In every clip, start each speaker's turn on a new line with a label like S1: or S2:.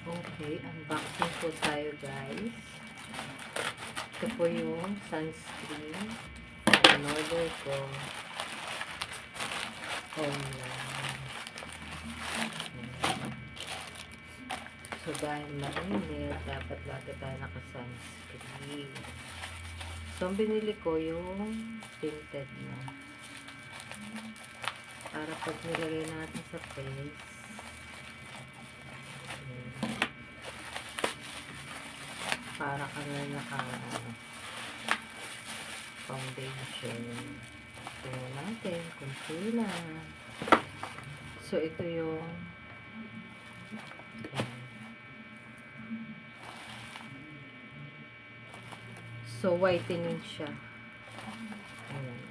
S1: Okay, unboxing po tayo guys. Ito po yung sunscreen. In-order ko online. So dahil mainit, dapat lagi tayo naka-sunscreen. So ang binili ko yung tinted na. Para pag nilagay natin sa face, para ka na naka foundation. Tingnan natin kung sila. So ito yung so whitening siya. Ayan.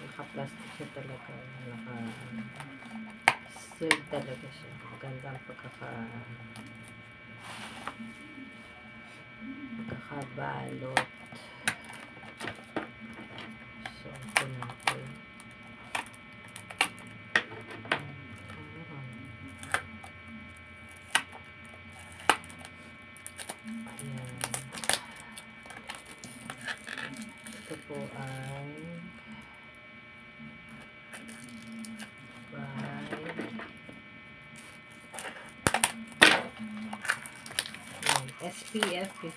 S1: Naka-plastic siya talaga. Naka-sealed talaga siya. Maganda ang pagkakabalot. So, ito natin. Ayan. Ito po ay SPF 50.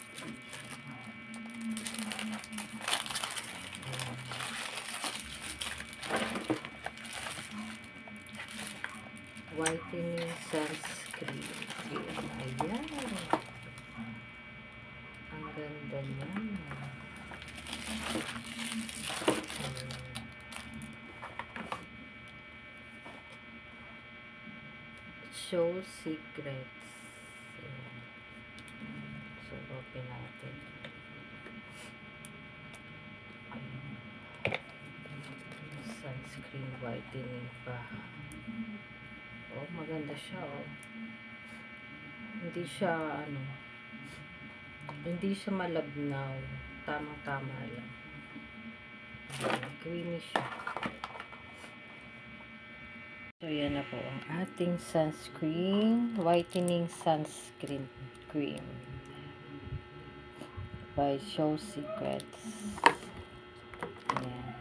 S1: Whitening sunscreen. Ayan. Ang ganda niya. Show secrets. So, open natin. Sunscreen whitening pa. Oh, maganda siya, oh. Hindi siya, hindi siya malabnaw. Tamang-tama lang. Creamy siya. So, yan na po ang ating sunscreen. Whitening sunscreen cream. By Show Secrets. Ayan.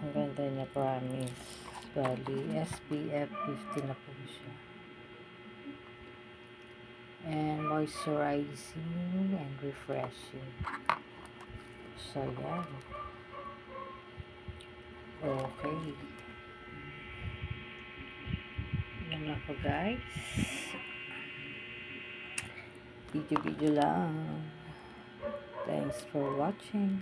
S1: Ang ganda niya, promise. Bali, SPF 50 na po siya. And moisturizing and refreshing. So, yan. Okay. Yan na po, guys. Video lang. Thanks for watching.